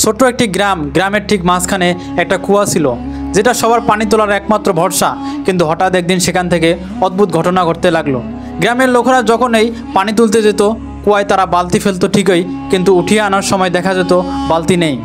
ছোট্ট একটি গ্রামের ঠিক মাঝখানে একটা কুয়া ছিল, যেটা সবার পানি তোলার একমাত্র ভরসা। কিন্তু হঠাৎ একদিন সেখান থেকে অদ্ভুত ঘটনা ঘটতে লাগলো। গ্রামের লোকেরা যখন এই পানি তুলতে যেত, কুয়ায় তারা বালতি ফেলতো ঠিকই, কিন্তু উঠিয়ে আনার সময় দেখা যেত বালতি নেই।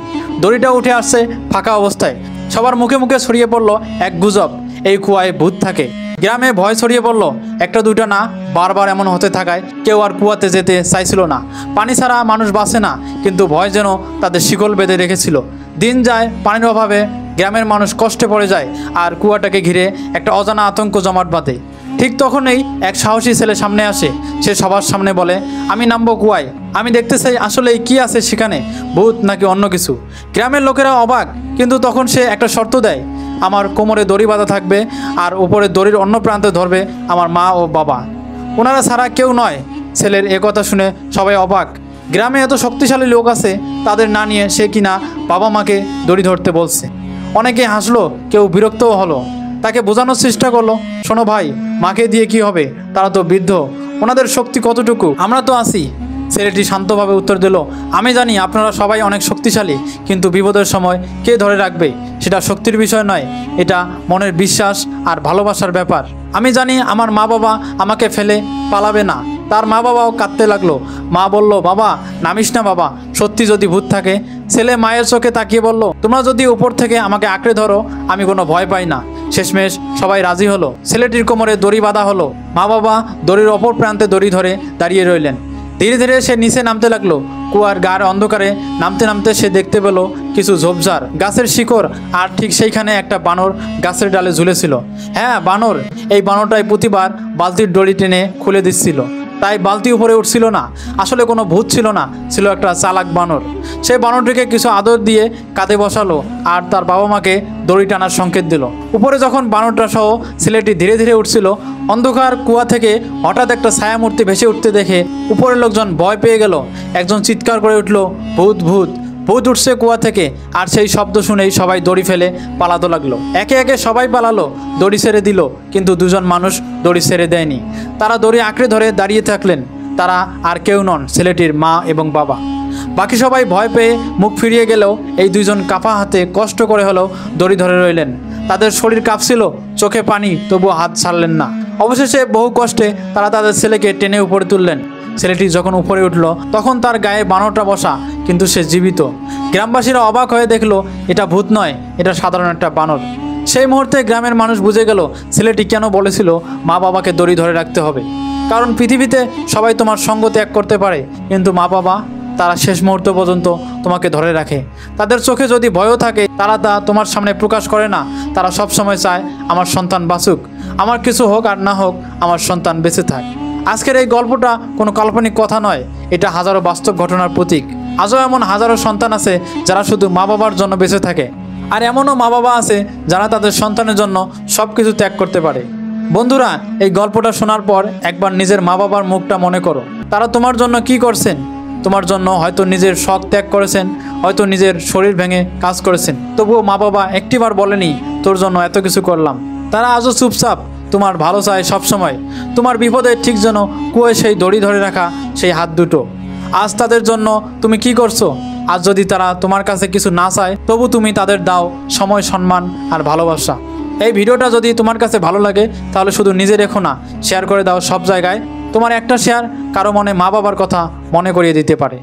দড়িটা উঠে আসছে ফাঁকা অবস্থায়। সবার মুখে মুখে ছড়িয়ে পড়লো এক গুজব, এই কুয়ায় ভূত থাকে। গ্রামে ভয় ছড়িয়ে পড়ল। একটা দুইটা না, বারবার এমন হতে থাকায় কেউ আর কুয়াতে যেতে চাইছিল না। পানি ছাড়া মানুষ বাঁচে না, কিন্তু ভয় যেন তাদের শিকল বেঁধে রেখেছিল। দিন যায়, পানির অভাবে গ্রামের মানুষ কষ্টে পড়ে যায়, আর কুয়াটাকে ঘিরে একটা অজানা আতঙ্ক জমাট বাঁধে। ঠিক তখনই এক সাহসী ছেলে সামনে আসে। সে সবার সামনে বলে, আমি নামবো কুয়ায়, আমি দেখতে চাই আসলে কি আছে সেখানে, ভূত নাকি অন্য কিছু। গ্রামের লোকেরা অবাক, কিন্তু তখন সে একটা শর্ত দেয়, আমার কোমরে দড়ি বাঁধা থাকবে, আর উপরে দড়ির অন্য প্রান্তে ধরবে আমার মা ও বাবা, ওনারা ছাড়া কেউ নয়। ছেলের একথা শুনে সবাই অবাক। গ্রামে এত শক্তিশালী লোক আছে, তাদের না নিয়ে সে কিনা বাবা মাকে দড়ি ধরতে বলছে। অনেকে হাসলো, কেউ বিরক্তও হলো। তাকে বোঝানোর চেষ্টা করলো, শোনো ভাই, মাকে দিয়ে কি হবে, তারা তো বৃদ্ধ, ওনাদের শক্তি কতটুকু, আমরা তো আছি। ছেলেটি শান্তভাবে উত্তর দিল, আমি জানি আপনারা সবাই অনেক শক্তিশালী, কিন্তু বিপদের সময় কে ধরে রাখবে সেটা শক্তির বিষয় নয়, এটা মনের বিশ্বাস আর ভালোবাসার ব্যাপার। আমি জানি আমার মা বাবা আমাকে ফেলে পালাবে না। তার মা বাবাও কাঁদতে লাগলো। মা বলল, বাবা নামিস না বাবা, সত্যি যদি ভূত থাকে। ছেলে মায়ের চোখে তাকিয়ে বলল, তোমরা যদি উপর থেকে আমাকে আঁকড়ে ধরো, আমি কোনো ভয় পাই না। শেষমেশ সবাই রাজি হলো। ছেলেটির কোমরে দড়ি বাঁধা হলো। মা বাবা দড়ির অপর প্রান্তে দড়ি ধরে দাঁড়িয়ে রইলেন। ধীরে ধীরে সে নিচে নামতে লাগলো। কুয়ার গাঢ় অন্ধকারে নামতে নামতে সে দেখতে পেল কিছু ঝোপঝাড়, গাছের শিকড়, আর ঠিক সেইখানে একটা বানর গাছের ডালে ঝুলেছিল। হ্যাঁ, বানর। এই বানরটাই প্রতিবার বালতির দড়ি টেনে খুলে দিচ্ছিল, তাই বালতি উপরে উঠছিল না। আসলে কোনো ভূত ছিল না, ছিল একটা চালাক বানর। সে বানরটিকে কিছু আদর দিয়ে কাঁধে বসালো, আর তার বাবা মাকে দড়ি টানার সংকেত দিল। উপরে যখন বানরটা সহ ছেলেটি ধীরে ধীরে উঠছিল, অন্ধকার কুয়া থেকে হঠাৎ একটা ছায়ামূর্তি ভেসে উঠতে দেখে উপরের লোকজন ভয় পেয়ে গেল। একজন চিৎকার করে উঠল, ভূত ভূত, ভূত উঠছে কুয়া থেকে। আর সেই শব্দ শুনেই সবাই দড়ি ফেলে পালাতে লাগলো। একে একে সবাই পালালো, দড়ি ছেড়ে দিল, কিন্তু দুজন মানুষ দড়ি ছেড়ে দেয়নি। তারা দড়ি আঁকড়ে ধরে দাঁড়িয়ে থাকলেন। তারা আর কেউ নন, ছেলেটির মা এবং বাবা। বাকি সবাই ভয় পেয়ে মুখ ফিরিয়ে গেলেও এই দুইজন কাঁপা হাতে কষ্ট করে হলেও দড়ি ধরে রইলেন। তাদের শরীর কাঁপছিল, চোখে পানি, তবুও হাত ছাড়লেন না। অবশেষে বহু কষ্টে তারা তাদের ছেলেকে টেনে উপরে তুললেন। ছেলেটি যখন উপরে উঠল, তখন তার গায়ে বানরটা বসা, কিন্তু সে জীবিত। গ্রামবাসীরা অবাক হয়ে দেখলো, এটা ভূত নয়, এটা সাধারণ একটা বানর। সেই মুহূর্তে গ্রামের মানুষ বুঝে গেল ছেলেটি কেন বলেছিল মা বাবাকে দড়ি ধরে রাখতে হবে। কারণ পৃথিবীতে সবাই তোমার সঙ্গ ত্যাগ করতে পারে, কিন্তু মা বাবা, তারা শেষ মুহূর্ত পর্যন্ত তোমাকে ধরে রাখে। তাদের চোখে যদি ভয়ও থাকে, তারা তা তোমার সামনে প্রকাশ করে না। তারা সব সময় চায় আমার সন্তান বাঁচুক, আমার কিছু হোক আর না হোক, আমার সন্তান বেঁচে থাক। আজকের এই গল্পটা কোনো কাল্পনিক কথা নয়, এটা হাজারো বাস্তব ঘটনার প্রতীক। আজও এমন হাজারো সন্তান আছে যারা শুধু মা বাবার জন্য বেঁচে থাকে, আর এমনও মা বাবা আছে যারা তাদের সন্তানের জন্য সব কিছু ত্যাগ করতে পারে। বন্ধুরা, এই গল্পটা শোনার পর একবার নিজের মা বাবার মুখটা মনে করো। তারা তোমার জন্য কি করছেন? তোমার জন্য হয়তো নিজের শখ ত্যাগ করেছেন, হয়তো নিজের শরীর ভেঙে কাজ করেছেন, তবুও মা বাবা একটিবার বলেনি তোর জন্য এত কিছু করলাম। তারা আজও চুপচাপ তোমার ভালো চায় সবসময়। তোমার বিপদে ঠিক যেন কুয়োয় সেই দড়ি ধরে রাখা সেই হাত দুটো। আজ তাদের জন্য তুমি কি করছো? আজ যদি তারা তোমার কাছে কিছু না চায়, তবু তুমি তাদের দাও সময়, সম্মান আর ভালোবাসা। এই ভিডিওটা যদি তোমার কাছে ভালো লাগে, তাহলে শুধু নিজে রেখো না, শেয়ার করে দাও সব জায়গায়। তোমার একটা শেয়ার কারো মনে মা বাবার কথা মনে করিয়ে দিতে পারে।